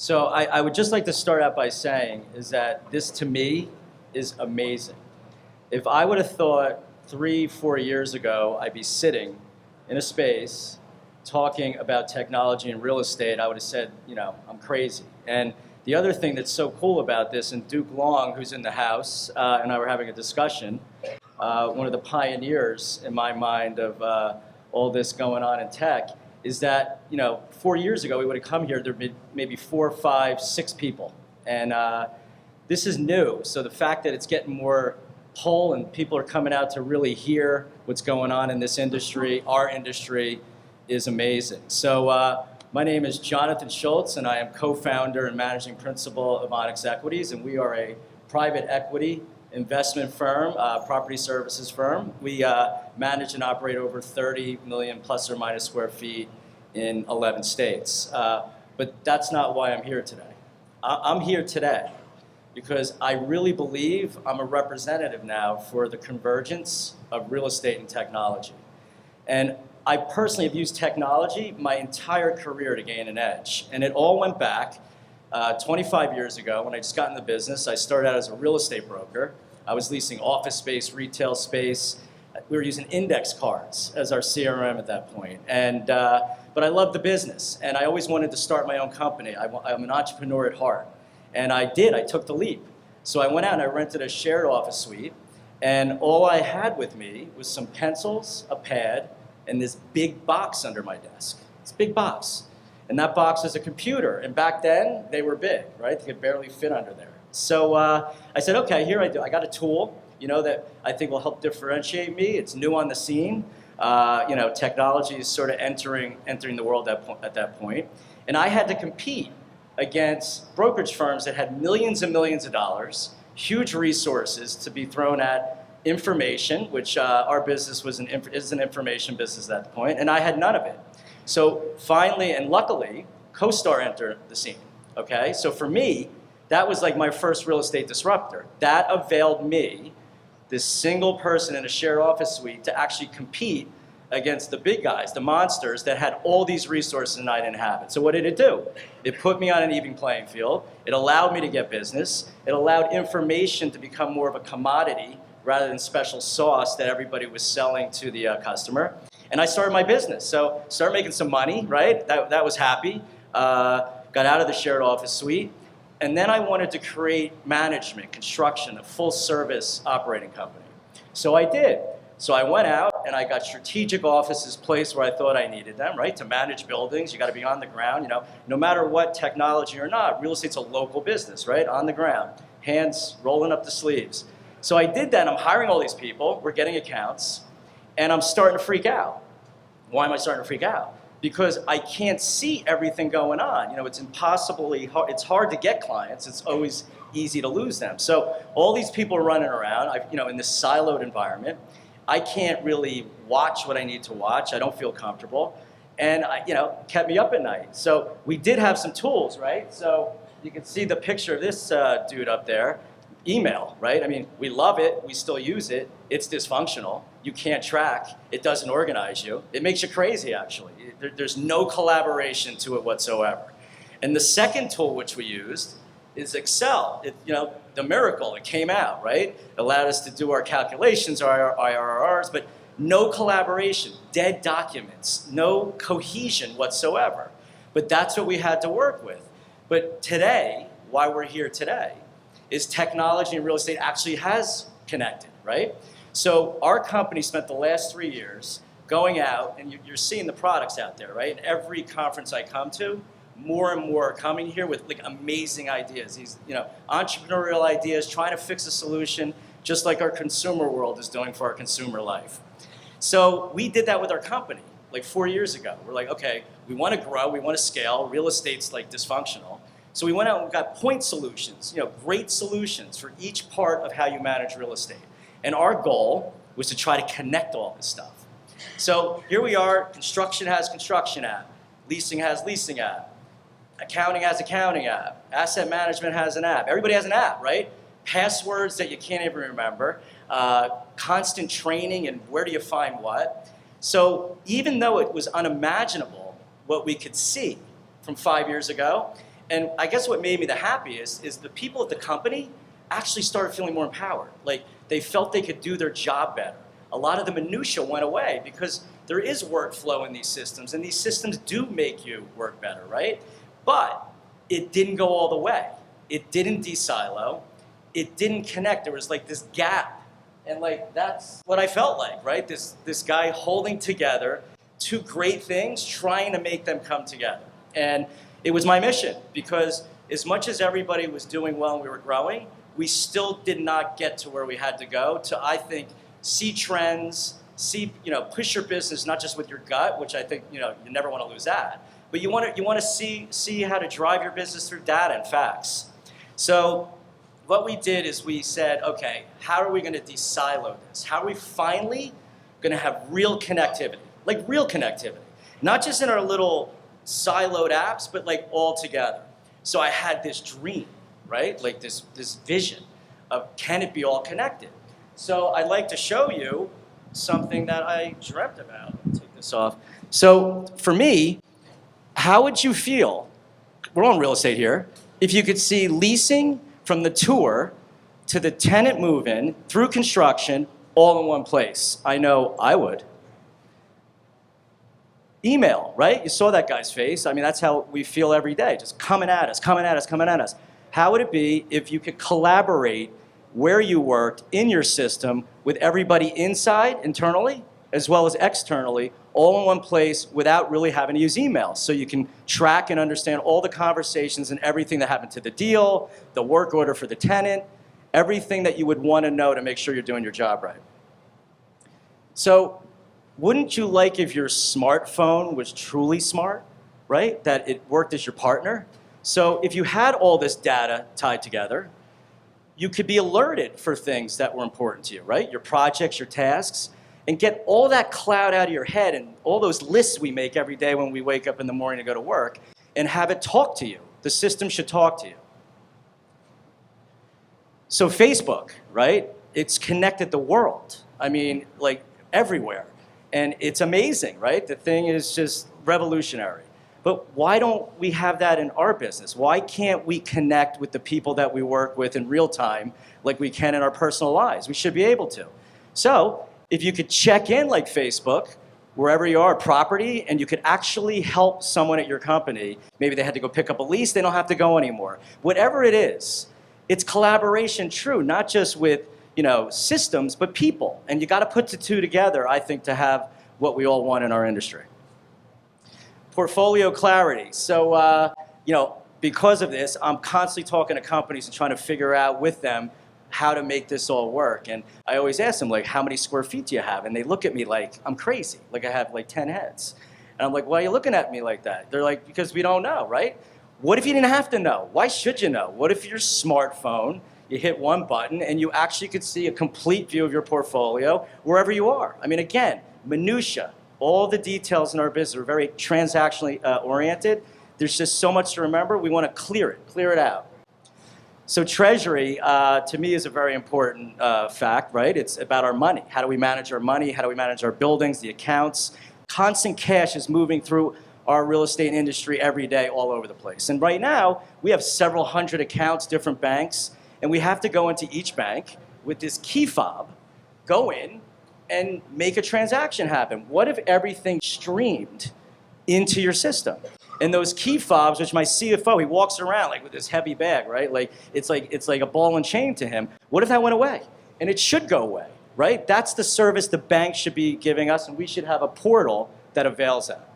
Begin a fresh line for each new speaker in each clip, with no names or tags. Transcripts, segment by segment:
So I would just like to start out by saying is that this to me is amazing. If I would have thought 3-4 years ago I'd be sitting in a space talking about technology and real estate, I would have said, I'm crazy. And the other thing that's so cool about this, and Duke Long, who's in the house, and I were having a discussion, one of the pioneers in my mind of all this going on in tech, is that 4 years ago we would have come here, there'd be maybe 4, 5, 6 people. And this is new, so the fact that it's getting more pull and people are coming out to really hear what's going on in this industry, our industry, is amazing. So my name is Jonathan Schultz, and I am co-founder and managing principal of Onyx Equities, and we are a private equity investment firm, property services firm. We manage and operate over 30 million plus or minus square feet in 11 states. But that's not why I'm here today. I'm here today because I really believe I'm a representative now for the convergence of real estate and technology. And I personally have used technology my entire career to gain an edge. And it all went back 25 years ago when I just got in the business. I started out as a real estate broker. I was leasing office space, retail space. We were using index cards as our CRM at that point. And, but I loved the business, and I always wanted to start my own company. I'm an entrepreneur at heart. And I did, I took the leap. So I went out and I rented a shared office suite, and all I had with me was some pencils, a pad, and this big box under my desk. It's a big box. And that box was a computer. And back then, they were big, right? They could barely fit under there. So I said, okay, here I do. I got a tool, that I think will help differentiate me. It's new on the scene. Technology is sort of entering the world at that point. And I had to compete against brokerage firms that had millions and millions of dollars, huge resources to be thrown at information, which our business is an information business at that point, and I had none of it. So finally, and luckily, CoStar entered the scene, okay? So for me, that was like my first real estate disruptor. That availed me, this single person in a shared office suite, to actually compete against the big guys, the monsters that had all these resources and I didn't have it. So what did it do? It put me on an even playing field. It allowed me to get business. It allowed information to become more of a commodity rather than special sauce that everybody was selling to the customer. And I started my business. So started making some money, right? That was happy. Got out of the shared office suite. And then I wanted to create management, construction, a full service operating company. So I did. So I went out and I got strategic offices placed where I thought I needed them, right? To manage buildings, you got to be on the ground. No matter what technology or not, real estate's a local business, right? On the ground, hands rolling up the sleeves. So I did that. I'm hiring all these people. We're getting accounts, and I'm starting to freak out. Why am I starting to freak out? Because I can't see everything going on. It's impossibly hard. It's hard to get clients. It's always easy to lose them. So all these people are running around, in this siloed environment. I can't really watch what I need to watch. I don't feel comfortable. And, kept me up at night. So we did have some tools, right? So you can see the picture of this dude up there. Email, right? I mean, we love it. We still use it. It's dysfunctional. You can't track. It doesn't organize you. It makes you crazy, actually. There's no collaboration to it whatsoever. And the second tool which we used is Excel. The miracle, it came out, right? It allowed us to do our calculations, our IRRs, but no collaboration, dead documents, no cohesion whatsoever. But that's what we had to work with. But today, why we're here today, is technology and real estate actually has connected, right? So our company spent the last 3 years going out, and you're seeing the products out there, right? And every conference I come to, more and more are coming here with amazing ideas. These entrepreneurial ideas, trying to fix a solution, just like our consumer world is doing for our consumer life. So we did that with our company 4 years ago. We're like, okay, we want to grow, we want to scale. Real estate's dysfunctional. So we went out and we got point solutions, great solutions for each part of how you manage real estate. And our goal was to try to connect all this stuff. So here we are, construction has construction app, leasing has leasing app, accounting has accounting app, asset management has an app. Everybody has an app, right? Passwords that you can't even remember, constant training and where do you find what. So even though it was unimaginable what we could see from 5 years ago, And I guess what made me the happiest is the people at the company actually started feeling more empowered. Like they felt they could do their job better. A lot of the minutia went away because there is workflow in these systems, and these systems do make you work better, right? But it didn't go all the way. It didn't de-silo. It didn't connect. There was like this gap. And like that's what I felt like, right? This guy holding together two great things, trying to make them come together. And it was my mission, because as much as everybody was doing well and we were growing, we still did not get to where we had to go to, I think, see trends, push your business not just with your gut, which I think, you never want to lose that, but you want to see how to drive your business through data and facts. So what we did is we said, okay, how are we going to de-silo this? How are we finally going to have real connectivity? Like real connectivity. Not just in our little siloed apps, but like all together. So I had this dream, right? Like this vision of, can it be all connected? So I'd like to show you something that I dreamt about. Let me take this off. So for me, how would you feel, we're on real estate here, if you could see leasing from the tour to the tenant move-in through construction all in one place? I know I would. Email, right? You saw that guy's face. I mean, that's how we feel every day, just coming at us, coming at us, coming at us. How would it be if you could collaborate where you worked in your system with everybody inside, internally, as well as externally, all in one place without really having to use email? So you can track and understand all the conversations and everything that happened to the deal, the work order for the tenant, everything that you would want to know to make sure you're doing your job right. So wouldn't you like if your smartphone was truly smart, right? That it worked as your partner? So if you had all this data tied together, you could be alerted for things that were important to you, right? Your projects, your tasks, and get all that cloud out of your head and all those lists we make every day when we wake up in the morning to go to work, and have it talk to you. The system should talk to you. So Facebook, right? It's connected the world. I mean, like everywhere. And it's amazing, right? The thing is just revolutionary. But why don't we have that in our business? Why can't we connect with the people that we work with in real time like we can in our personal lives? We should be able to. So if you could check in like Facebook, wherever you are, property, and you could actually help someone at your company, maybe they had to go pick up a lease, they don't have to go anymore. Whatever it is, it's collaboration true, not just with systems, but people. And you got to put the two together, I think, to have what we all want in our industry. Portfolio clarity. So, because of this, I'm constantly talking to companies and trying to figure out with them how to make this all work. And I always ask them, like, how many square feet do you have? And they look at me like I'm crazy, like I have like 10 heads. And I'm like, why are you looking at me like that? They're like, because we don't know, right? What if you didn't have to know? Why should you know? What if your smartphone, you hit one button and you actually could see a complete view of your portfolio wherever you are? I mean, again, minutia, all the details in our business are very transactionally oriented. There's just so much to remember. We want to clear it out. So treasury, to me, is a very important fact, right? It's about our money. How do we manage our money? How do we manage our buildings, the accounts? Constant cash is moving through our real estate industry every day all over the place. And right now, we have several hundred accounts, different banks, and we have to go into each bank with this key fob, go in, and make a transaction happen. What if everything streamed into your system? And those key fobs, which my CFO, he walks around like with this heavy bag, right? Like it's like a ball and chain to him. What if that went away? And it should go away, right? That's the service the bank should be giving us, and we should have a portal that avails that.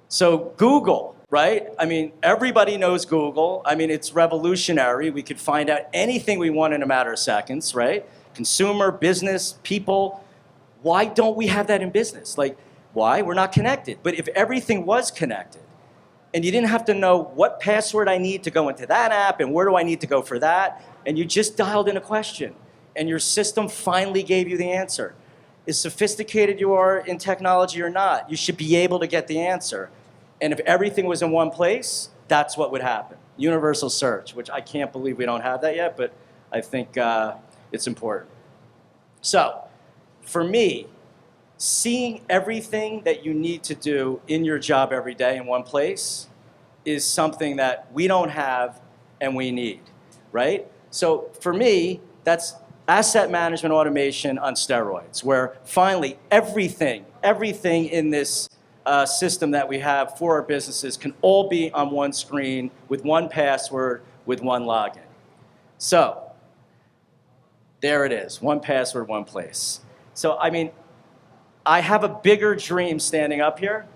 So Google, right? I mean, everybody knows Google. I mean, it's revolutionary. We could find out anything we want in a matter of seconds, right? Consumer, business, people. Why don't we have that in business? Like, why? We're not connected. But if everything was connected, and you didn't have to know what password I need to go into that app, and where do I need to go for that, and you just dialed in a question, and your system finally gave you the answer. As sophisticated you are in technology or not, you should be able to get the answer. And if everything was in one place, that's what would happen. Universal search, which I can't believe we don't have that yet, but I think it's important. So, for me, seeing everything that you need to do in your job every day in one place is something that we don't have and we need, right? So for me, that's asset management automation on steroids, where finally everything in this system that we have for our businesses can all be on one screen with one password, with one login. So there it is, one password, one place. So I mean, I have a bigger dream standing up here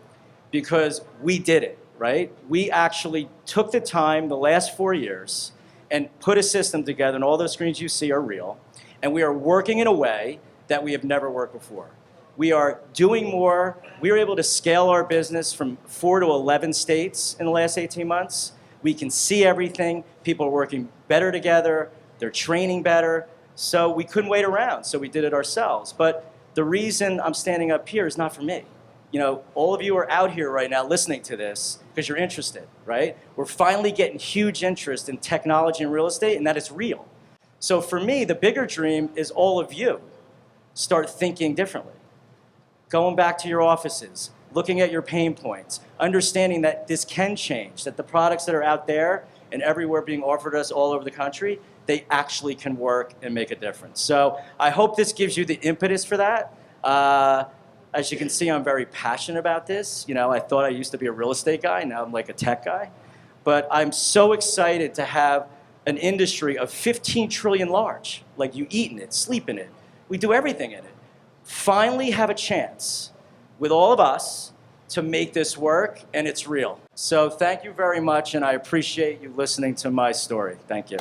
because we did it, right? We actually took the time the last 4 years and put a system together, and all those screens you see are real, and we are working in a way that we have never worked before. We are doing more. We were able to scale our business from 4 to 11 states in the last 18 months. We can see everything. People are working better together. They're training better. So we couldn't wait around, so we did it ourselves. But the reason I'm standing up here is not for me. You know, all of you are out here right now listening to this because you're interested, right? We're finally getting huge interest in technology and real estate, and that is real. So for me, the bigger dream is all of you start thinking differently. Going back to your offices, looking at your pain points, understanding that this can change, that the products that are out there and everywhere being offered us all over the country, they actually can work and make a difference. So I hope this gives you the impetus for that. As you can see, I'm very passionate about this. You know, I thought I used to be a real estate guy. Now I'm like a tech guy. But I'm so excited to have an industry of 15 trillion large. Like, you eat in it, sleep in it. We do everything in it. Finally have a chance with all of us to make this work, and it's real. So thank you very much, and I appreciate you listening to my story. Thank you.